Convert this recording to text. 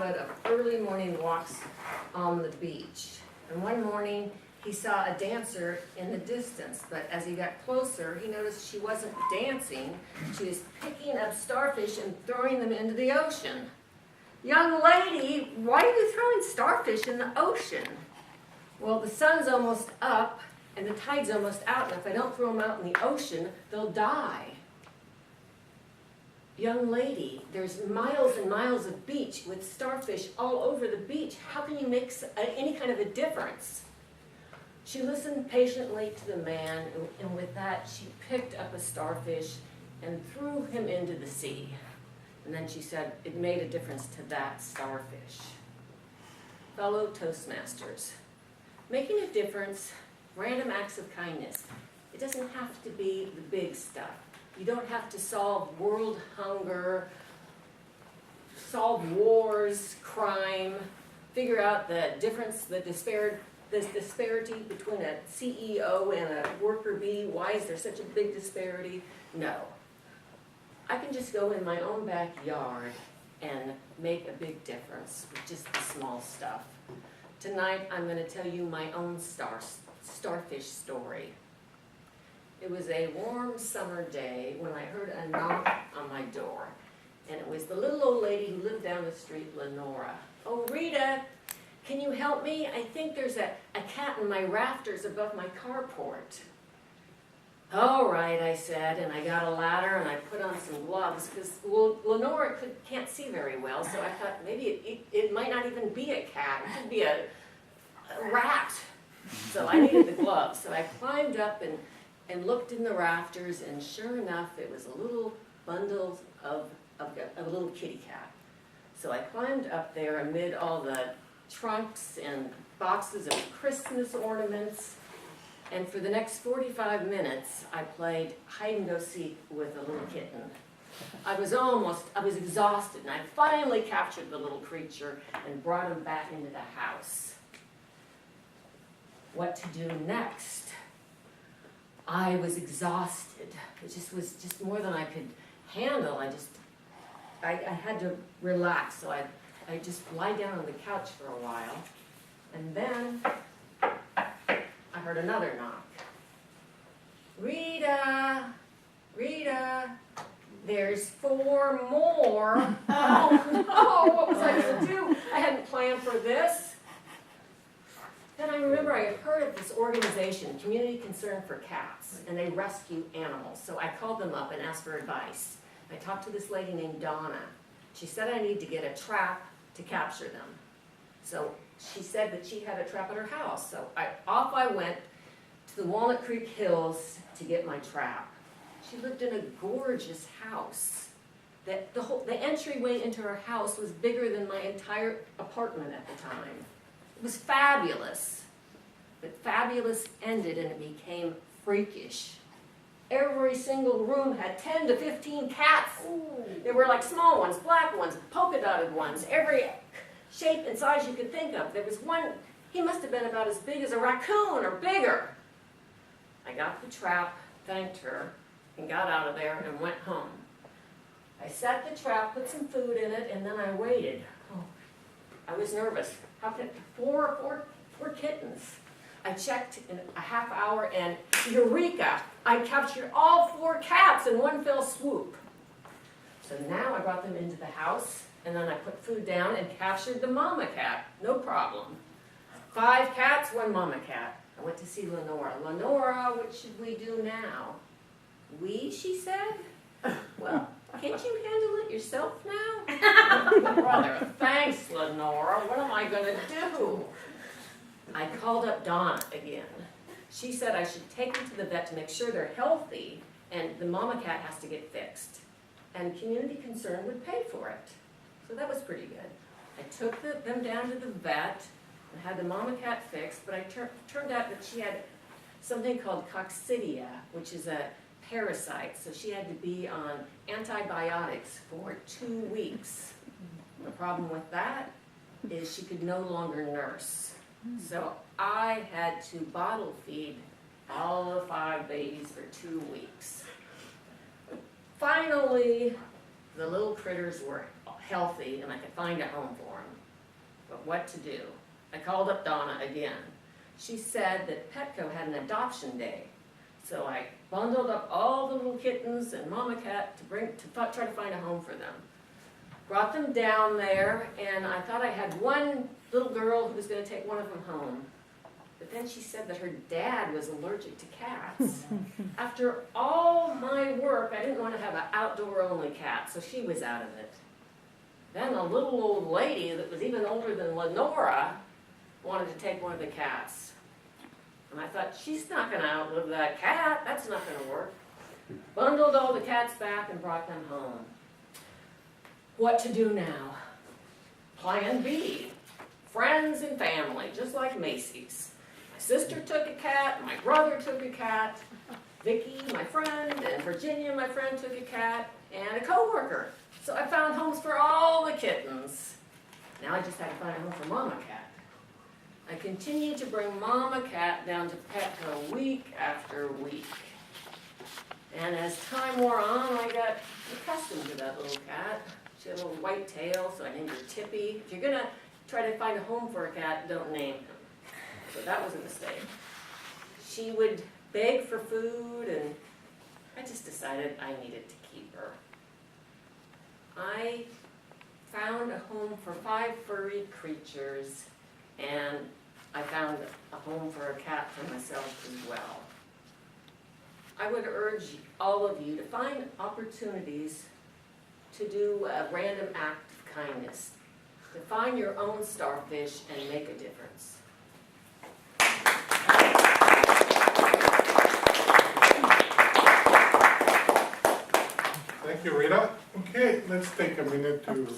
habit of early morning walks on the beach. And one morning, he saw a dancer in the distance, but as he got closer, he noticed she wasn't dancing. She was picking up starfish and throwing them into the ocean. Young lady, why are you throwing starfish in the ocean? Well, the sun's almost up and the tide's almost out, and if I don't throw them out in the ocean, they'll die. Young lady, there's miles and miles of beach with starfish all over the beach. How can you make any kind of a difference? She listened patiently to the man, and with that, she picked up a starfish and threw him into the sea. And then she said, it made a difference to that starfish. Fellow Toastmasters, making a difference, random acts of kindness. It doesn't have to be the big stuff. You don't have to solve world hunger, solve wars, crime, figure out the difference, the disparity between a CEO and a worker bee. Why is there such a big disparity? No. I can just go in my own backyard and make a big difference with just the small stuff. Tonight, I'm going to tell you my own starfish story. It was a warm summer day when I heard a knock on my door. And it was the little old lady who lived down the street, Lenora. Oh, Rita, can you help me? I think there's a cat in my rafters above my carport. All right, I said, and I got a ladder and I put on some gloves because, well, Lenora can't see very well, so I thought maybe it might not even be a cat. It could be a rat. So I needed the gloves. So I climbed up and looked in the rafters, and sure enough, it was a little bundle of a little kitty cat. So I climbed up there amid all the trunks and boxes of Christmas ornaments, and for the next 45 minutes, I played hide-and-go-seek with a little kitten. I was exhausted, and I finally captured the little creature and brought him back into the house. What to do next? I was exhausted. It was just more than I could handle. I had to relax, so I just lie down on the couch for a while, and then I heard another knock. Rita, Rita, there's 4 more. Oh no, what was I going to do? I hadn't planned for this. Then I remember I had heard of this organization, Community Concern for Cats, and they rescue animals. So I called them up and asked for advice. I talked to this lady named Donna. She said I need to get a trap to capture them. So she said that she had a trap at her house. So off I went to the Walnut Creek Hills to get my trap. She lived in a gorgeous house. The entryway into her house was bigger than my entire apartment at the time. It was fabulous. But fabulous ended and it became freakish. Every single room had 10 to 15 cats. There were like small ones, black ones, polka dotted ones, every shape and size you could think of. There was one, he must have been about as big as a raccoon or bigger. I got the trap, thanked her, and got out of there and went home. I set the trap, put some food in it, and then I waited. Oh, I was nervous. How could four kittens? I checked in a half hour, and eureka! I captured all 4 cats in one fell swoop. So now I brought them into the house, and then I put food down and captured the mama cat. No problem. 5 cats, 1 mama cat. I went to see Lenora. Lenora, what should we do now? We, she said. Well, can't you handle it yourself now? Brother, thanks, Lenora. What am I going to do? I called up Donna again. She said I should take them to the vet to make sure they're healthy, and the mama cat has to get fixed. And Community Concern would pay for it. So that was pretty good. I took them down to the vet and had the mama cat fixed, but it turned out that she had something called coccidia, which is a parasite. So she had to be on antibiotics for 2 weeks. The problem with that is she could no longer nurse. So I had to bottle feed all the 5 babies for 2 weeks. Finally, the little critters were healthy and I could find a home for him. But what to do? I called up Donna again. She said that Petco had an adoption day. So I bundled up all the little kittens and mama cat to try to find a home for them. Brought them down there, and I thought I had one little girl who was going to take one of them home. But then she said that her dad was allergic to cats. After all my work, I didn't want to have an outdoor-only cat, so she was out of it. Then a little old lady that was even older than Lenora wanted to take one of the cats. And I thought, she's not going to outlive that cat. That's not going to work. Bundled all the cats back and brought them home. What to do now? Plan B. Friends and family, just like Macy's. My sister took a cat, my brother took a cat, Vicky, my friend, and Virginia, my friend, took a cat, and a coworker. So I found homes for all the kittens. Now I just had to find a home for Mama Cat. I continued to bring Mama Cat down to Petco week after week. And as time wore on, I got accustomed to that little cat. She had a little white tail, so I named her Tippy. If you're going to try to find a home for a cat, don't name him. So that was a mistake. She would beg for food, and I just decided I needed to keep her. I found a home for 5 furry creatures, and I found a home for a cat for myself as well. I would urge all of you to find opportunities to do a random act of kindness, to find your own starfish and make a difference. Thank you, Rita. Okay, let's take a minute to